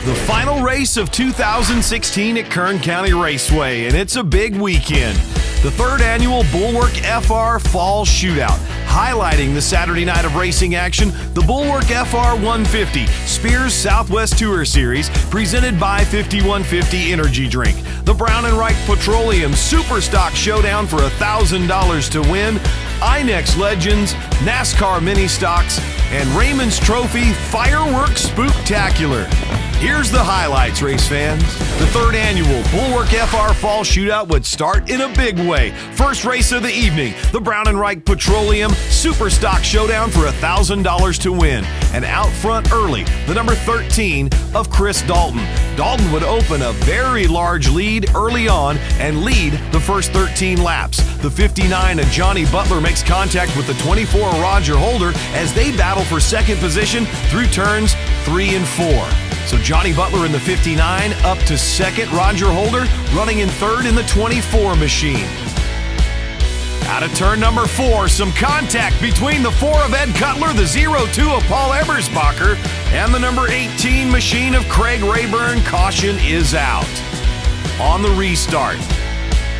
The final race of 2016 at Kern County Raceway, and it's a big weekend. The third annual Bulwark FR Fall Shootout. Highlighting the Saturday night of racing action, the Bulwark SRL150 Spears Southwest Tour Series, presented by 5150 Energy Drink. The Brown & Reich Petroleum Superstock Showdown for $1,000 to win. INEX Legends, NASCAR Mini Stocks, and Raymond's Trophy Fireworks Spooktacular. Here's the highlights, race fans. The third annual Bulwark FR Fall Shootout would start in a big way. First race of the evening, the Brown & Reich Petroleum Superstock Showdown for $1,000 to win. And out front early, the number 13 of Chris Dalton. Dalton would open a very large lead early on and lead the first 13 laps. The 59 of Johnny Butler makes contact with the 24 of Roger Holder as they battle for second position through turns 3 and 4. So Johnny Butler in the 59 up to second. Roger Holder running in third in the 24 machine. Out of turn number 4, some contact between the 4 of Ed Cutler, the 02 of Paul Ebersbacher, and the number 18 machine of Craig Rayburn. Caution is out. On the restart,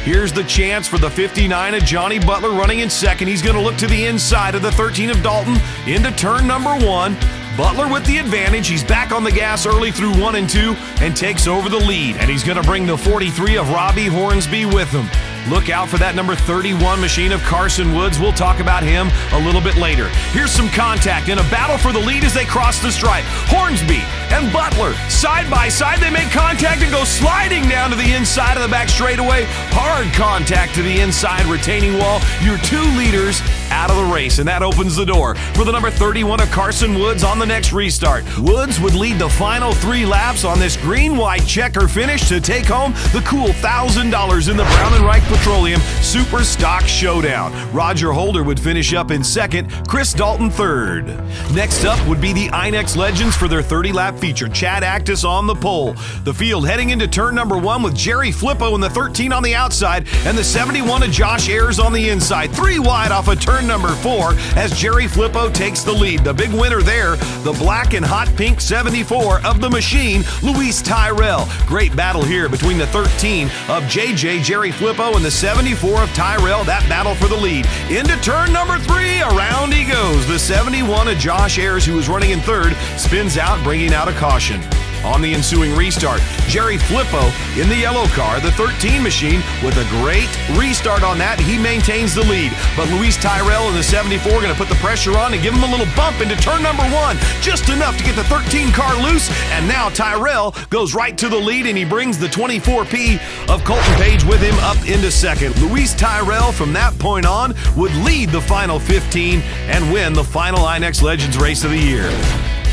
here's the chance for the 59 of Johnny Butler running in second. He's going to look to the inside of the 13 of Dalton into turn number 1. Butler with the advantage. He's back on the gas early through 1 and 2 and takes over the lead. And he's going to bring the 43 of Robbie Hornsby with him. Look out for that number 31 machine of Carson Woods. We'll talk about him a little bit later. Here's some contact in a battle for the lead as they cross the stripe. Hornsby and Butler side by side. They make contact and go sliding down to the inside of the back straightaway. Hard contact to the inside retaining wall. Your 2 leaders out of the race, and that opens the door for the number 31 of Carson Woods on the next restart. Woods would lead the final 3 laps on this green-white checker finish to take home the cool $1,000 in the Brown & Reich Petroleum Super Stock Showdown. Roger Holder would finish up in second, Chris Dalton third. Next up would be the INEX Legends for their 30-lap feature. Chad Actis on the pole. The field heading into turn number 1 with Jerry Flippo in the 13 on the outside and the 71 of Josh Ayers on the inside. 3 wide off of turn number 4 as Jerry Flippo takes the lead. The big winner there, the black and hot pink 74 of the machine, Luis Tyrell. Great battle here between the 13 of JJ Jerry Flippo and the 74 of Tyrell. That battle for the lead. Into turn number 3, around he goes. The 71 of Josh Ayers, who was running in third, spins out, bringing out a caution. On the ensuing restart, Jerry Flippo in the yellow car, the 13 machine, with a great restart on that. He maintains the lead, but Luis Tyrell in the 74 going to put the pressure on and give him a little bump into turn number 1, just enough to get the 13 car loose, and now Tyrell goes right to the lead, and he brings the 24P of Colton Page with him up into second. Luis Tyrell from that point on would lead the final 15 and win the final INEX Legends race of the year.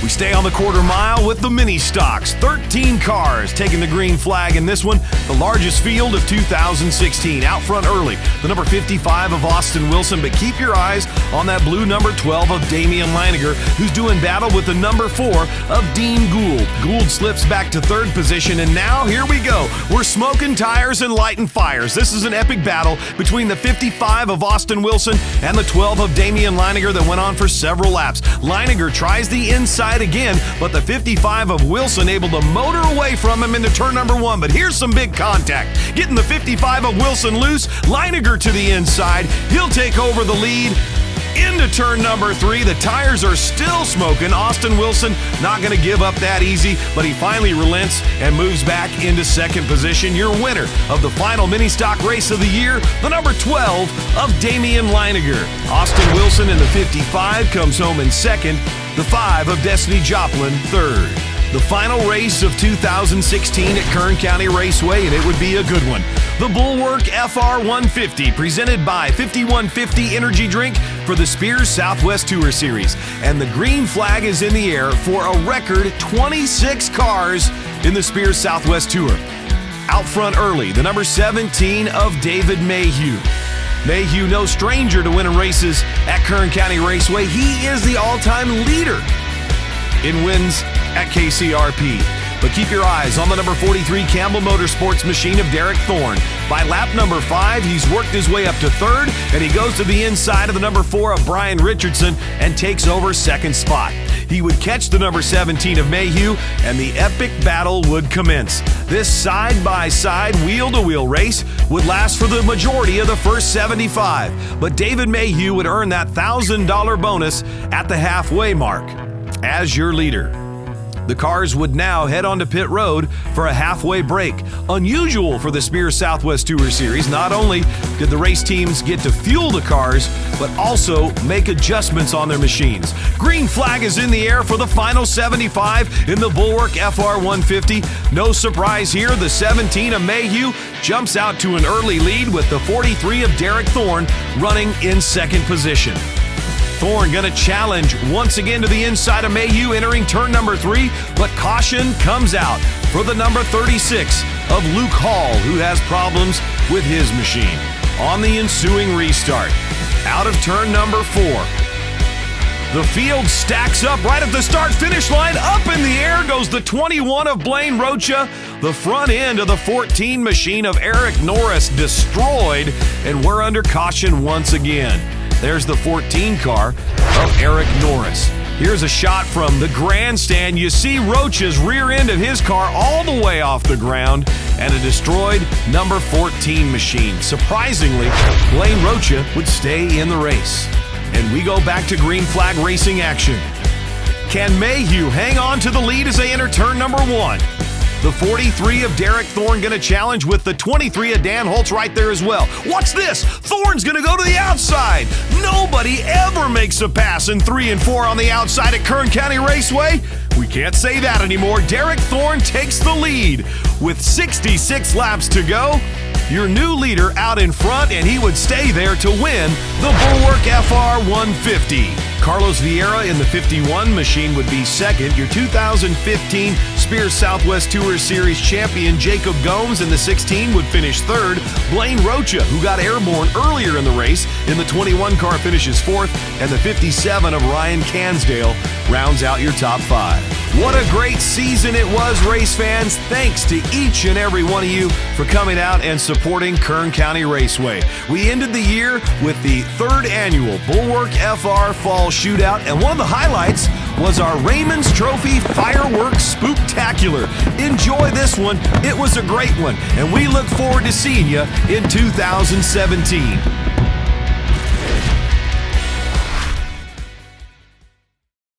We stay on the quarter mile with the mini stocks. 13 cars taking the green flag in this one, the largest field of 2016. Out front early, the number 55 of Austin Wilson, but keep your eyes on that blue number 12 of Damian Leininger, who's doing battle with the number 4 of Dean Gould. Gould slips back to third position, and now here we go. We're smoking tires and lighting fires. This is an epic battle between the 55 of Austin Wilson and the 12 of Damian Leininger that went on for several laps. Leininger tries the inside again, but the 55 of Wilson able to motor away from him into turn number 1. But here's some big contact. Getting the 55 of Wilson loose, Leininger to the inside. He'll take over the lead into turn number 3. The tires are still smoking. Austin Wilson not going to give up that easy, but he finally relents and moves back into second position. Your winner of the final mini stock race of the year, the number 12 of Damian Leininger. Austin Wilson in the 55 comes home in second. The 5 of Destiny Joplin third. The final race of 2016 at Kern County Raceway, and it would be a good one. The Bulwark SR150, presented by 5150 Energy Drink for the Spears Southwest Tour Series. And the green flag is in the air for a record 26 cars in the Spears Southwest Tour. Out front early, the number 17 of David Mayhew. Mayhew, no stranger to winning races at Kern County Raceway. He is the all-time leader in wins at KCRP. But keep your eyes on the number 43 Campbell Motorsports machine of Derek Thorne. By lap number 5, he's worked his way up to third, and he goes to the inside of the number 4 of Brian Richardson and takes over second spot. he would catch the number 17 of Mayhew, and the epic battle would commence. This side-by-side, wheel-to-wheel race would last for the majority of the first 75, but David Mayhew would earn that $1,000 bonus at the halfway mark. As your leader, the cars would now head onto pit road for a halfway break. Unusual for the Spears Southwest Tour Series, not only did the race teams get to fuel the cars, but also make adjustments on their machines. Green flag is in the air for the final 75 in the Bulwark FR150. No surprise here, the 17 of Mayhew jumps out to an early lead with the 43 of Derek Thorne running in second position. Thorne going to challenge once again to the inside of Mayhew entering turn number 3, but caution comes out for the number 36 of Luke Hall, who has problems with his machine. On the ensuing restart, out of turn number 4, the field stacks up right at the start-finish line. Up in the air goes the 21 of Blaine Rocha. The front end of the 14 machine of Eric Norris destroyed, and we're under caution once again. There's the 14 car of Eric Norris. Here's a shot from the grandstand. You see Rocha's rear end of his car all the way off the ground, and a destroyed number 14 machine. Surprisingly, Blaine Rocha would stay in the race. And we go back to green flag racing action. Can Mayhew hang on to the lead as they enter turn number 1? The 43 of Derek Thorne going to challenge with the 23 of Dan Holtz right there as well. What's this? Thorne's going to go to the outside. Nobody ever makes a pass in 3 and 4 on the outside at Kern County Raceway. We can't say that anymore. Derek Thorne takes the lead with 66 laps to go. Your new leader out in front, and he would stay there to win the Bulwark FR150. Carlos Vieira in the 51 machine would be second. Your 2015 Spears Southwest Tour Series champion Jacob Gomes in the 16 would finish third. Blaine Rocha, who got airborne earlier in the race, in the 21 car finishes fourth, and the 57 of Ryan Cansdale rounds out your top 5. What a great season it was, race fans. Thanks to each and every one of you for coming out and supporting Kern County Raceway. We ended the year with the 3rd annual Bulwark FR Fall Shootout, and one of the highlights was our Raymond's Trophy Fireworks Spooktacular. Enjoy this one. It was a great one, and we look forward to seeing you in 2017.